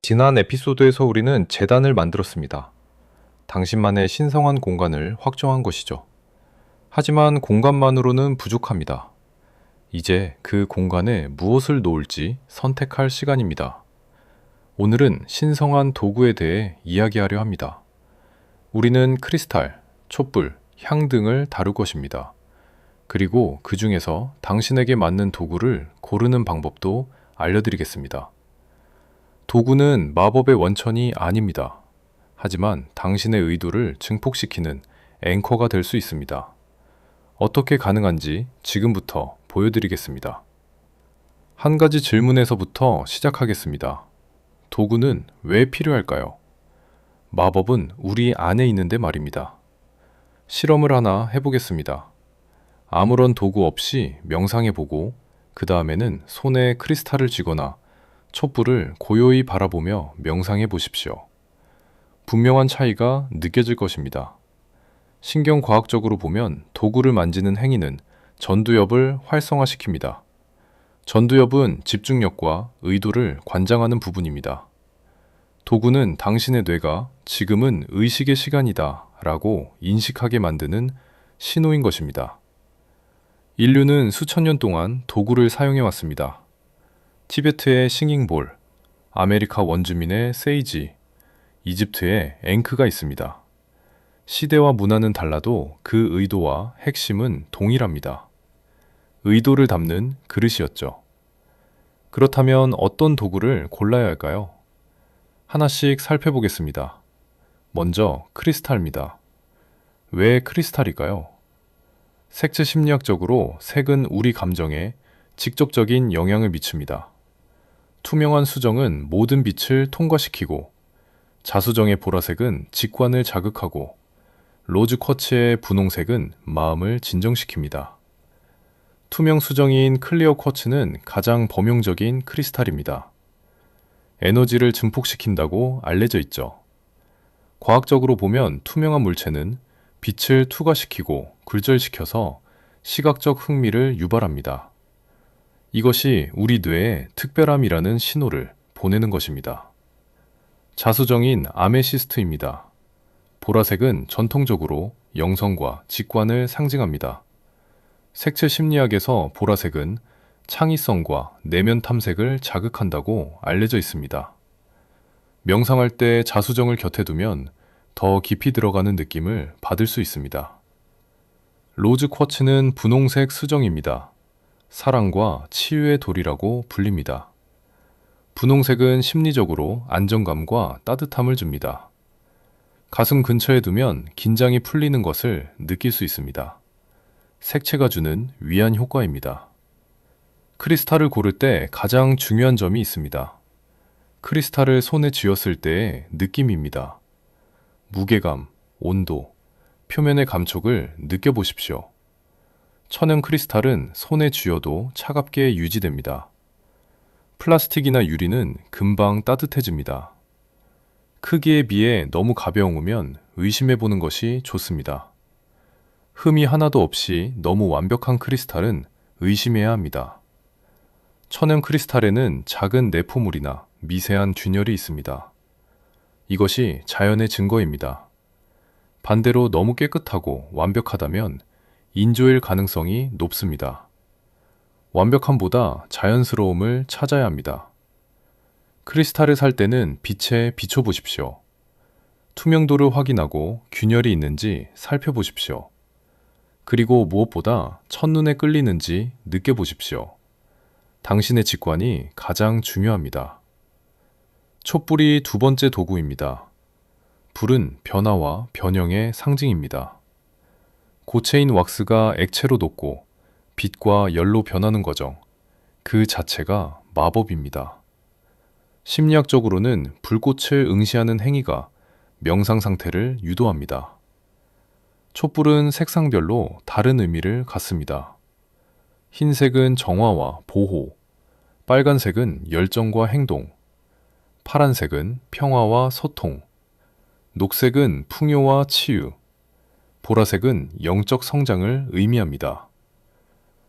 지난 에피소드에서 우리는 재단을 만들었습니다. 당신만의 신성한 공간을 확정한 것이죠. 하지만 공간만으로는 부족합니다. 이제 그 공간에 무엇을 놓을지 선택할 시간입니다. 오늘은 신성한 도구에 대해 이야기하려 합니다. 우리는 크리스탈, 촛불, 향 등을 다룰 것입니다. 그리고 그 중에서 당신에게 맞는 도구를 고르는 방법도 알려드리겠습니다. 도구는 마법의 원천이 아닙니다. 하지만 당신의 의도를 증폭시키는 앵커가 될 수 있습니다. 어떻게 가능한지 지금부터 보여드리겠습니다. 한 가지 질문에서부터 시작하겠습니다. 도구는 왜 필요할까요? 마법은 우리 안에 있는데 말입니다. 실험을 하나 해보겠습니다. 아무런 도구 없이 명상해보고 그 다음에는 손에 크리스탈을 쥐거나 촛불을 고요히 바라보며 명상해 보십시오. 분명한 차이가 느껴질 것입니다. 신경과학적으로 보면 도구를 만지는 행위는 전두엽을 활성화시킵니다. 전두엽은 집중력과 의도를 관장하는 부분입니다. 도구는 당신의 뇌가 지금은 의식의 시간이다 라고 인식하게 만드는 신호인 것입니다. 인류는 수천 년 동안 도구를 사용해 왔습니다. 티베트의 싱잉볼, 아메리카 원주민의 세이지, 이집트의 앵크가 있습니다. 시대와 문화는 달라도 그 의도와 핵심은 동일합니다. 의도를 담는 그릇이었죠. 그렇다면 어떤 도구를 골라야 할까요? 하나씩 살펴보겠습니다. 먼저 크리스탈입니다. 왜 크리스탈일까요? 색채 심리학적으로 색은 우리 감정에 직접적인 영향을 미칩니다. 투명한 수정은 모든 빛을 통과시키고, 자수정의 보라색은 직관을 자극하고, 로즈 쿼츠의 분홍색은 마음을 진정시킵니다. 투명 수정인 클리어 쿼츠는 가장 범용적인 크리스탈입니다. 에너지를 증폭시킨다고 알려져 있죠. 과학적으로 보면 투명한 물체는 빛을 투과시키고 굴절시켜서 시각적 흥미를 유발합니다. 이것이 우리 뇌에 특별함이라는 신호를 보내는 것입니다. 자수정인 아메시스트입니다. 보라색은 전통적으로 영성과 직관을 상징합니다. 색채 심리학에서 보라색은 창의성과 내면 탐색을 자극한다고 알려져 있습니다. 명상할 때 자수정을 곁에 두면 더 깊이 들어가는 느낌을 받을 수 있습니다. 로즈 쿼츠는 분홍색 수정입니다. 사랑과 치유의 돌이라고 불립니다. 분홍색은 심리적으로 안정감과 따뜻함을 줍니다. 가슴 근처에 두면 긴장이 풀리는 것을 느낄 수 있습니다. 색채가 주는 위안 효과입니다. 크리스탈을 고를 때 가장 중요한 점이 있습니다. 크리스탈을 손에 쥐었을 때의 느낌입니다. 무게감, 온도, 표면의 감촉을 느껴보십시오. 천연 크리스탈은 손에 쥐어도 차갑게 유지됩니다. 플라스틱이나 유리는 금방 따뜻해집니다. 크기에 비해 너무 가벼우면 의심해보는 것이 좋습니다. 흠이 하나도 없이 너무 완벽한 크리스탈은 의심해야 합니다. 천연 크리스탈에는 작은 내포물이나 미세한 균열이 있습니다. 이것이 자연의 증거입니다. 반대로 너무 깨끗하고 완벽하다면 인조일 가능성이 높습니다. 완벽함보다 자연스러움을 찾아야 합니다. 크리스탈을 살 때는 빛에 비춰보십시오. 투명도를 확인하고 균열이 있는지 살펴보십시오. 그리고 무엇보다 첫눈에 끌리는지 느껴보십시오. 당신의 직관이 가장 중요합니다. 촛불이 두 번째 도구입니다. 불은 변화와 변형의 상징입니다. 고체인 왁스가 액체로 녹고 빛과 열로 변하는 과정, 그 자체가 마법입니다. 심리학적으로는 불꽃을 응시하는 행위가 명상 상태를 유도합니다. 촛불은 색상별로 다른 의미를 갖습니다. 흰색은 정화와 보호, 빨간색은 열정과 행동, 파란색은 평화와 소통, 녹색은 풍요와 치유, 보라색은 영적 성장을 의미합니다.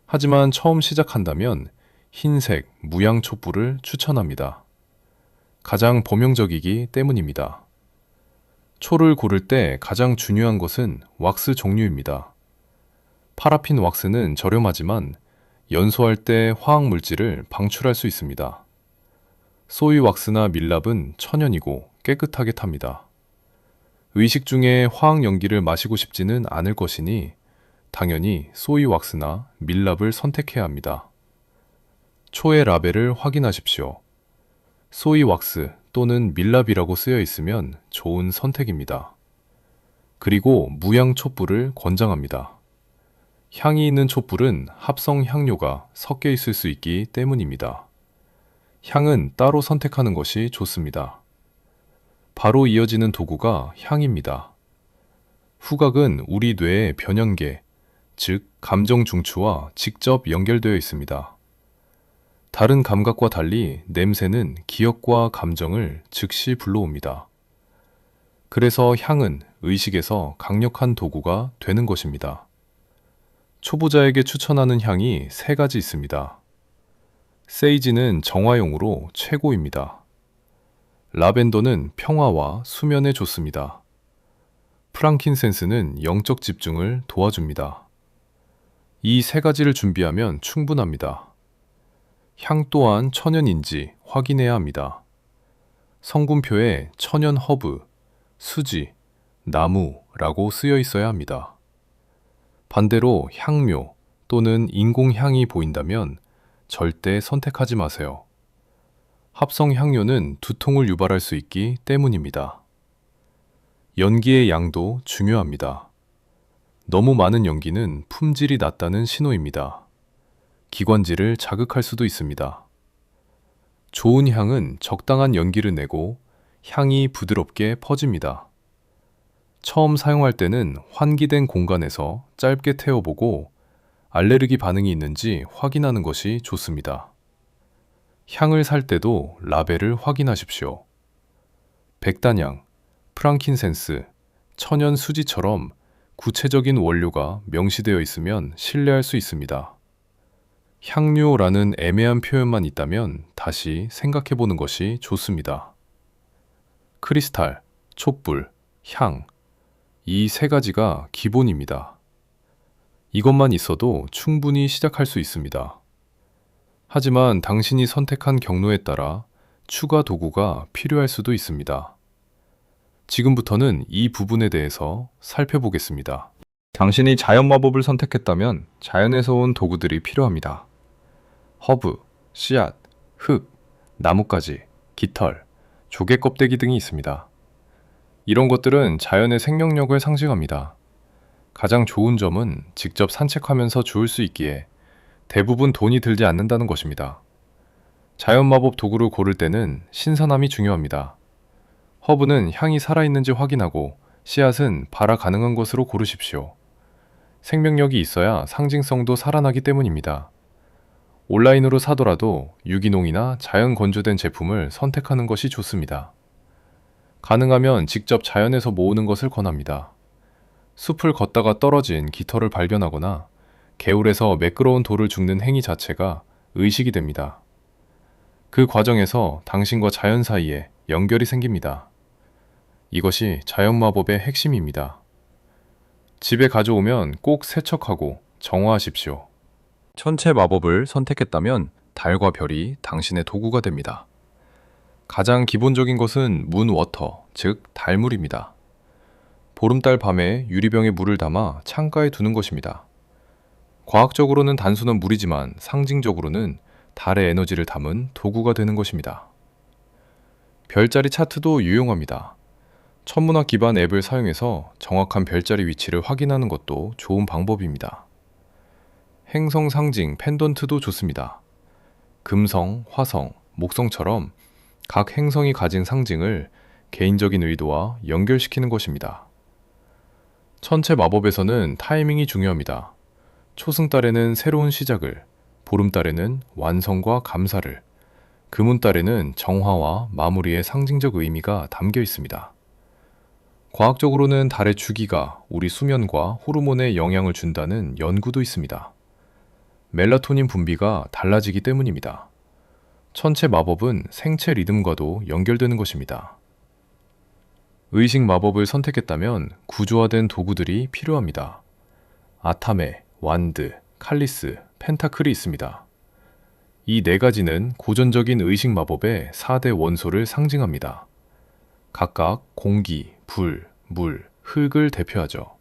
하지만 처음 시작한다면 흰색 무향 촛불을 추천합니다. 가장 범용적이기 때문입니다. 초를 고를 때 가장 중요한 것은 왁스 종류입니다. 파라핀 왁스는 저렴하지만 연소할 때 화학 물질을 방출할 수 있습니다. 소이 왁스나 밀랍은 천연이고 깨끗하게 탑니다. 의식 중에 화학 연기를 마시고 싶지는 않을 것이니 당연히 소이 왁스나 밀랍을 선택해야 합니다. 초의 라벨을 확인하십시오. 소이 왁스 또는 밀랍이라고 쓰여 있으면 좋은 선택입니다. 그리고 무향 촛불을 권장합니다. 향이 있는 촛불은 합성 향료가 섞여 있을 수 있기 때문입니다. 향은 따로 선택하는 것이 좋습니다. 바로 이어지는 도구가 향입니다. 후각은 우리 뇌의 변연계, 즉 감정 중추와 직접 연결되어 있습니다. 다른 감각과 달리 냄새는 기억과 감정을 즉시 불러옵니다. 그래서 향은 의식에서 강력한 도구가 되는 것입니다. 초보자에게 추천하는 향이 3가지 있습니다. 세이지는 정화용으로 최고입니다. 라벤더는 평화와 수면에 좋습니다. 프랑킨센스는 영적 집중을 도와줍니다. 이 3가지를 준비하면 충분합니다. 향 또한 천연인지 확인해야 합니다. 성분표에 천연 허브, 수지, 나무라고 쓰여 있어야 합니다. 반대로 향료 또는 인공향이 보인다면 절대 선택하지 마세요. 합성 향료는 두통을 유발할 수 있기 때문입니다. 연기의 양도 중요합니다. 너무 많은 연기는 품질이 낮다는 신호입니다. 기관지를 자극할 수도 있습니다. 좋은 향은 적당한 연기를 내고 향이 부드럽게 퍼집니다. 처음 사용할 때는 환기된 공간에서 짧게 태워보고 알레르기 반응이 있는지 확인하는 것이 좋습니다. 향을 살 때도 라벨을 확인하십시오. 백단향, 프랑킨센스, 천연 수지처럼 구체적인 원료가 명시되어 있으면 신뢰할 수 있습니다. 향료라는 애매한 표현만 있다면 다시 생각해보는 것이 좋습니다. 크리스탈, 촛불, 향, 이 3가지가 기본입니다. 이것만 있어도 충분히 시작할 수 있습니다. 하지만 당신이 선택한 경로에 따라 추가 도구가 필요할 수도 있습니다. 지금부터는 이 부분에 대해서 살펴보겠습니다. 당신이 자연 마법을 선택했다면 자연에서 온 도구들이 필요합니다. 허브, 씨앗, 흙, 나뭇가지, 깃털, 조개 껍데기 등이 있습니다. 이런 것들은 자연의 생명력을 상징합니다. 가장 좋은 점은 직접 산책하면서 주울 수 있기에 대부분 돈이 들지 않는다는 것입니다. 자연 마법 도구를 고를 때는 신선함이 중요합니다. 허브는 향이 살아있는지 확인하고 씨앗은 발화 가능한 것으로 고르십시오. 생명력이 있어야 상징성도 살아나기 때문입니다. 온라인으로 사더라도 유기농이나 자연 건조된 제품을 선택하는 것이 좋습니다. 가능하면 직접 자연에서 모으는 것을 권합니다. 숲을 걷다가 떨어진 깃털을 발견하거나 개울에서 매끄러운 돌을 줍는 행위 자체가 의식이 됩니다. 그 과정에서 당신과 자연 사이에 연결이 생깁니다. 이것이 자연 마법의 핵심입니다. 집에 가져오면 꼭 세척하고 정화하십시오. 천체 마법을 선택했다면 달과 별이 당신의 도구가 됩니다. 가장 기본적인 것은 문워터, 즉 달물입니다. 보름달 밤에 유리병에 물을 담아 창가에 두는 것입니다. 과학적으로는 단순한 물이지만 상징적으로는 달의 에너지를 담은 도구가 되는 것입니다. 별자리 차트도 유용합니다. 천문학 기반 앱을 사용해서 정확한 별자리 위치를 확인하는 것도 좋은 방법입니다. 행성 상징 펜던트도 좋습니다. 금성, 화성, 목성처럼 각 행성이 가진 상징을 개인적인 의도와 연결시키는 것입니다. 천체 마법에서는 타이밍이 중요합니다. 초승달에는 새로운 시작을, 보름달에는 완성과 감사를, 금운달에는 정화와 마무리의 상징적 의미가 담겨 있습니다. 과학적으로는 달의 주기가 우리 수면과 호르몬에 영향을 준다는 연구도 있습니다. 멜라토닌 분비가 달라지기 때문입니다. 천체 마법은 생체 리듬과도 연결되는 것입니다. 의식 마법을 선택했다면 구조화된 도구들이 필요합니다. 아타메, 완드, 칼리스, 펜타클이 있습니다. 이 네 가지는 고전적인 의식 마법의 4대 원소를 상징합니다. 각각 공기, 불, 물, 흙을 대표하죠.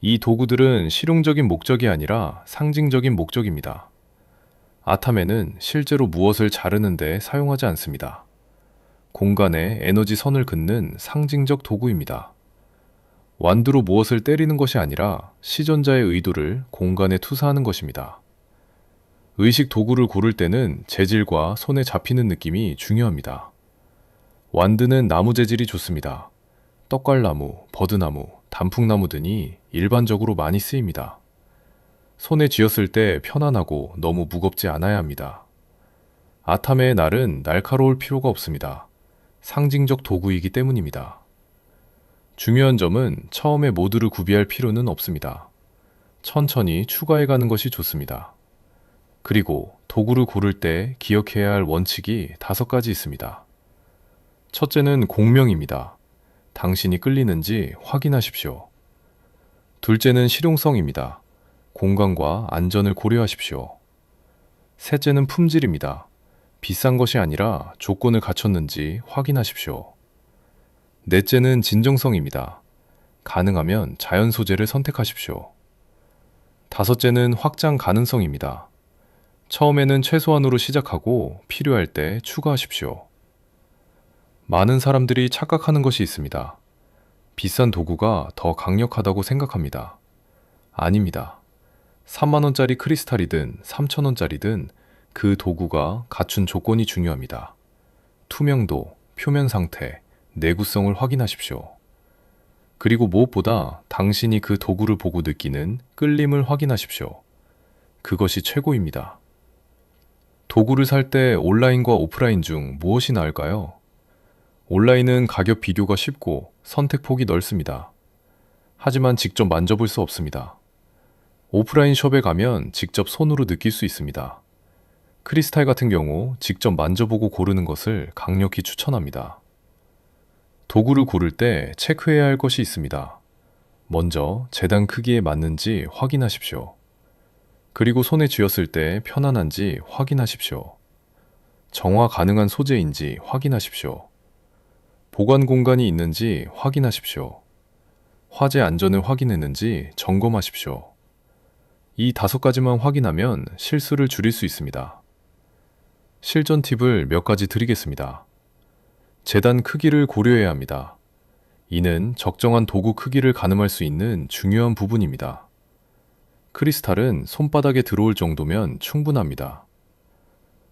이 도구들은 실용적인 목적이 아니라 상징적인 목적입니다. 아타메는 실제로 무엇을 자르는 데 사용하지 않습니다. 공간에 에너지 선을 긋는 상징적 도구입니다. 완두로 무엇을 때리는 것이 아니라 시전자의 의도를 공간에 투사하는 것입니다. 의식 도구를 고를 때는 재질과 손에 잡히는 느낌이 중요합니다. 완드는 나무 재질이 좋습니다. 떡갈나무, 버드나무, 단풍나무 등이 일반적으로 많이 쓰입니다. 손에 쥐었을 때 편안하고 너무 무겁지 않아야 합니다. 아타메의 날은 날카로울 필요가 없습니다. 상징적 도구이기 때문입니다. 중요한 점은 처음에 모두를 구비할 필요는 없습니다. 천천히 추가해가는 것이 좋습니다. 그리고 도구를 고를 때 기억해야 할 원칙이 5가지 있습니다. 첫째는 공명입니다. 당신이 끌리는지 확인하십시오. 둘째는 실용성입니다. 공간과 안전을 고려하십시오. 셋째는 품질입니다. 비싼 것이 아니라 조건을 갖췄는지 확인하십시오. 넷째는 진정성입니다. 가능하면 자연 소재를 선택하십시오. 다섯째는 확장 가능성입니다. 처음에는 최소한으로 시작하고 필요할 때 추가하십시오. 많은 사람들이 착각하는 것이 있습니다. 비싼 도구가 더 강력하다고 생각합니다. 아닙니다. 3만원짜리 크리스탈이든 3천원짜리든 그 도구가 갖춘 조건이 중요합니다. 투명도, 표면 상태, 내구성을 확인하십시오. 그리고 무엇보다 당신이 그 도구를 보고 느끼는 끌림을 확인하십시오. 그것이 최고입니다. 도구를 살 때 온라인과 오프라인 중 무엇이 나을까요? 온라인은 가격 비교가 쉽고 선택폭이 넓습니다. 하지만 직접 만져볼 수 없습니다. 오프라인 숍에 가면 직접 손으로 느낄 수 있습니다. 크리스탈 같은 경우 직접 만져보고 고르는 것을 강력히 추천합니다. 도구를 고를 때 체크해야 할 것이 있습니다. 먼저 재단 크기에 맞는지 확인하십시오. 그리고 손에 쥐었을 때 편안한지 확인하십시오. 정화 가능한 소재인지 확인하십시오. 보관 공간이 있는지 확인하십시오. 화재 안전을 확인했는지 점검하십시오. 이 5가지만 확인하면 실수를 줄일 수 있습니다. 실전 팁을 몇 가지 드리겠습니다. 재단 크기를 고려해야 합니다. 이는 적정한 도구 크기를 가늠할 수 있는 중요한 부분입니다. 크리스탈은 손바닥에 들어올 정도면 충분합니다.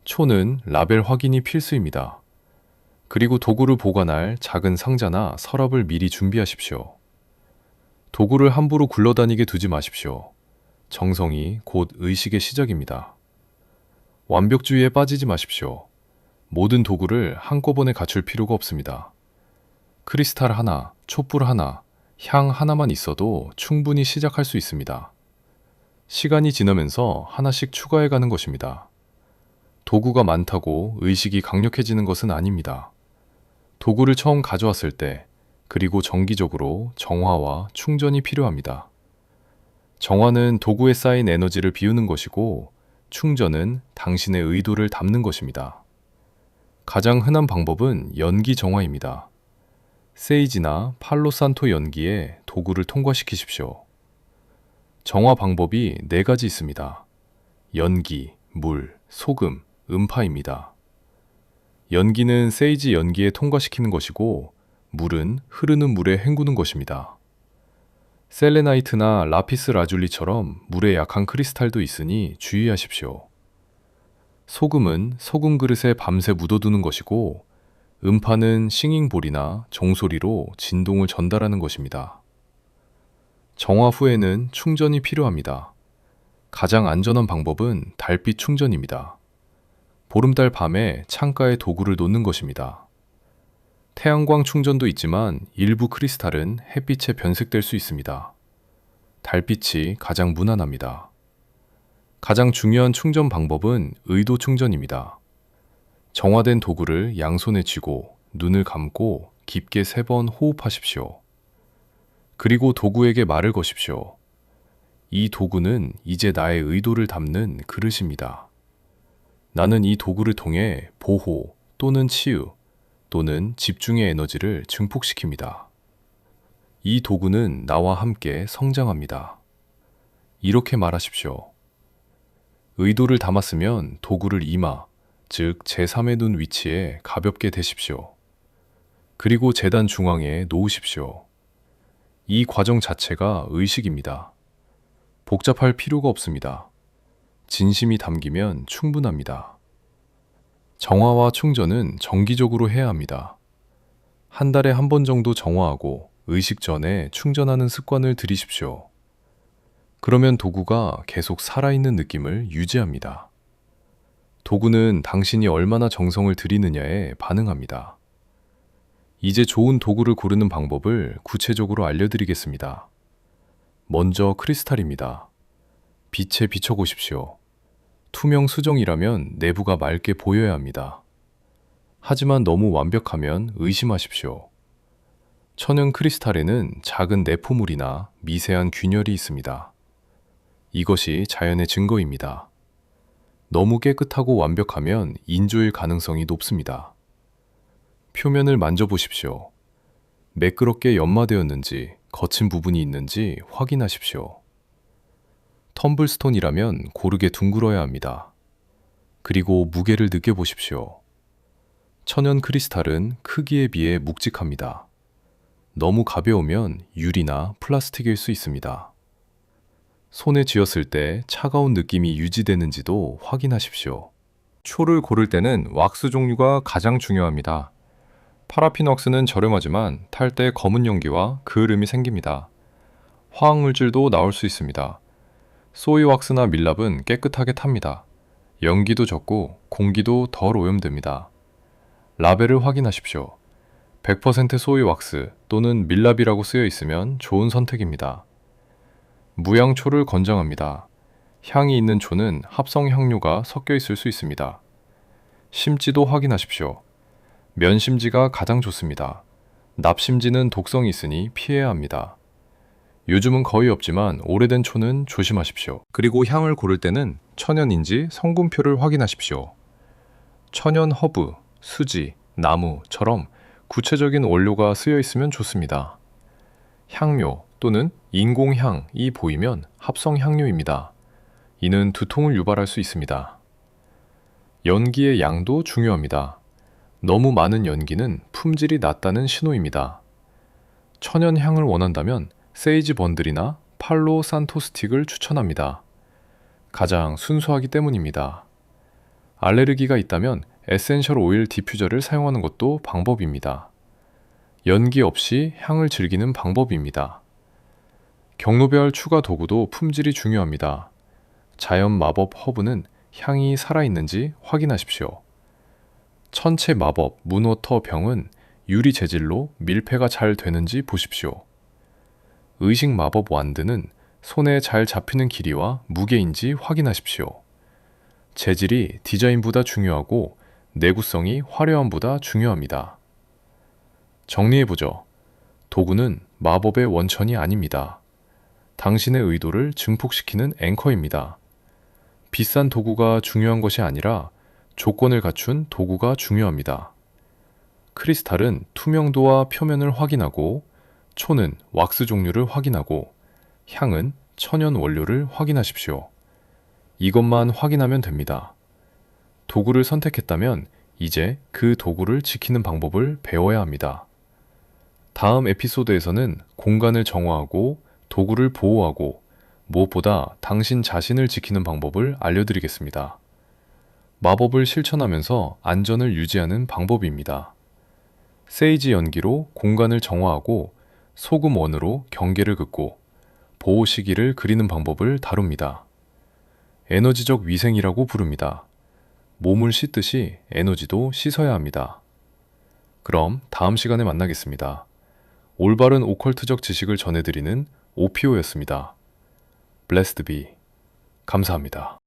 초는 라벨 확인이 필수입니다. 그리고 도구를 보관할 작은 상자나 서랍을 미리 준비하십시오. 도구를 함부로 굴러다니게 두지 마십시오. 정성이 곧 의식의 시작입니다. 완벽주의에 빠지지 마십시오. 모든 도구를 한꺼번에 갖출 필요가 없습니다. 크리스탈 하나, 촛불 하나, 향 하나만 있어도 충분히 시작할 수 있습니다. 시간이 지나면서 하나씩 추가해가는 것입니다. 도구가 많다고 의식이 강력해지는 것은 아닙니다. 도구를 처음 가져왔을 때, 그리고 정기적으로 정화와 충전이 필요합니다. 정화는 도구에 쌓인 에너지를 비우는 것이고, 충전은 당신의 의도를 담는 것입니다. 가장 흔한 방법은 연기 정화입니다. 세이지나 팔로산토 연기에 도구를 통과시키십시오. 정화 방법이 4가지 있습니다. 연기, 물, 소금, 음파입니다. 연기는 세이지 연기에 통과시키는 것이고, 물은 흐르는 물에 헹구는 것입니다. 셀레나이트나 라피스 라줄리처럼 물에 약한 크리스탈도 있으니 주의하십시오. 소금은 소금 그릇에 밤새 묻어두는 것이고, 음파는 싱잉볼이나 종소리로 진동을 전달하는 것입니다. 정화 후에는 충전이 필요합니다. 가장 안전한 방법은 달빛 충전입니다. 보름달 밤에 창가에 도구를 놓는 것입니다. 태양광 충전도 있지만 일부 크리스탈은 햇빛에 변색될 수 있습니다. 달빛이 가장 무난합니다. 가장 중요한 충전 방법은 의도 충전입니다. 정화된 도구를 양손에 쥐고 눈을 감고 깊게 3번 호흡하십시오. 그리고 도구에게 말을 거십시오. 이 도구는 이제 나의 의도를 담는 그릇입니다. 나는 이 도구를 통해 보호 또는 치유 또는 집중의 에너지를 증폭시킵니다. 이 도구는 나와 함께 성장합니다. 이렇게 말하십시오. 의도를 담았으면 도구를 이마, 즉 제3의 눈 위치에 가볍게 대십시오. 그리고 재단 중앙에 놓으십시오. 이 과정 자체가 의식입니다. 복잡할 필요가 없습니다. 진심이 담기면 충분합니다. 정화와 충전은 정기적으로 해야 합니다. 한 달에 한 번 정도 정화하고 의식 전에 충전하는 습관을 들이십시오. 그러면 도구가 계속 살아있는 느낌을 유지합니다. 도구는 당신이 얼마나 정성을 들이느냐에 반응합니다. 이제 좋은 도구를 고르는 방법을 구체적으로 알려드리겠습니다. 먼저 크리스탈입니다. 빛에 비춰보십시오. 투명 수정이라면 내부가 맑게 보여야 합니다. 하지만 너무 완벽하면 의심하십시오. 천연 크리스탈에는 작은 내포물이나 미세한 균열이 있습니다. 이것이 자연의 증거입니다. 너무 깨끗하고 완벽하면 인조일 가능성이 높습니다. 표면을 만져보십시오. 매끄럽게 연마되었는지 거친 부분이 있는지 확인하십시오. 텀블스톤이라면 고르게 둥글어야 합니다. 그리고 무게를 느껴보십시오. 천연 크리스탈은 크기에 비해 묵직합니다. 너무 가벼우면 유리나 플라스틱일 수 있습니다. 손에 쥐었을 때 차가운 느낌이 유지되는지도 확인하십시오. 초를 고를 때는 왁스 종류가 가장 중요합니다. 파라핀 왁스는 저렴하지만 탈 때 검은 용기와 그을음이 생깁니다. 화학물질도 나올 수 있습니다. 소이 왁스나 밀랍은 깨끗하게 탑니다. 연기도 적고 공기도 덜 오염됩니다. 라벨을 확인하십시오. 100% 소이 왁스 또는 밀랍이라고 쓰여 있으면 좋은 선택입니다. 무향초를 권장합니다. 향이 있는 초는 합성 향료가 섞여 있을 수 있습니다. 심지도 확인하십시오. 면심지가 가장 좋습니다. 납심지는 독성이 있으니 피해야 합니다. 요즘은 거의 없지만 오래된 초는 조심하십시오. 그리고 향을 고를 때는 천연인지 성분표를 확인하십시오. 천연 허브, 수지, 나무처럼 구체적인 원료가 쓰여 있으면 좋습니다. 향료 또는 인공향이 보이면 합성 향료입니다. 이는 두통을 유발할 수 있습니다. 연기의 양도 중요합니다. 너무 많은 연기는 품질이 낮다는 신호입니다. 천연 향을 원한다면 세이지 번들이나 팔로 산토 스틱을 추천합니다. 가장 순수하기 때문입니다. 알레르기가 있다면 에센셜 오일 디퓨저를 사용하는 것도 방법입니다. 연기 없이 향을 즐기는 방법입니다. 경로별 추가 도구도 품질이 중요합니다. 자연 마법 허브는 향이 살아있는지 확인하십시오. 천체 마법 문워터 병은 유리 재질로 밀폐가 잘 되는지 보십시오. 의식 마법 완드는 손에 잘 잡히는 길이와 무게인지 확인하십시오. 재질이 디자인보다 중요하고 내구성이 화려함보다 중요합니다. 정리해보죠. 도구는 마법의 원천이 아닙니다. 당신의 의도를 증폭시키는 앵커입니다. 비싼 도구가 중요한 것이 아니라 조건을 갖춘 도구가 중요합니다. 크리스탈은 투명도와 표면을 확인하고, 초는 왁스 종류를 확인하고, 향은 천연 원료를 확인하십시오. 이것만 확인하면 됩니다. 도구를 선택했다면 이제 그 도구를 지키는 방법을 배워야 합니다. 다음 에피소드에서는 공간을 정화하고 도구를 보호하고 무엇보다 당신 자신을 지키는 방법을 알려드리겠습니다. 마법을 실천하면서 안전을 유지하는 방법입니다. 세이지 연기로 공간을 정화하고 소금 원으로 경계를 긋고 보호 시기를 그리는 방법을 다룹니다. 에너지적 위생이라고 부릅니다. 몸을 씻듯이 에너지도 씻어야 합니다. 그럼 다음 시간에 만나겠습니다. 올바른 오컬트적 지식을 전해드리는 오피오였습니다. Blessed be. 감사합니다.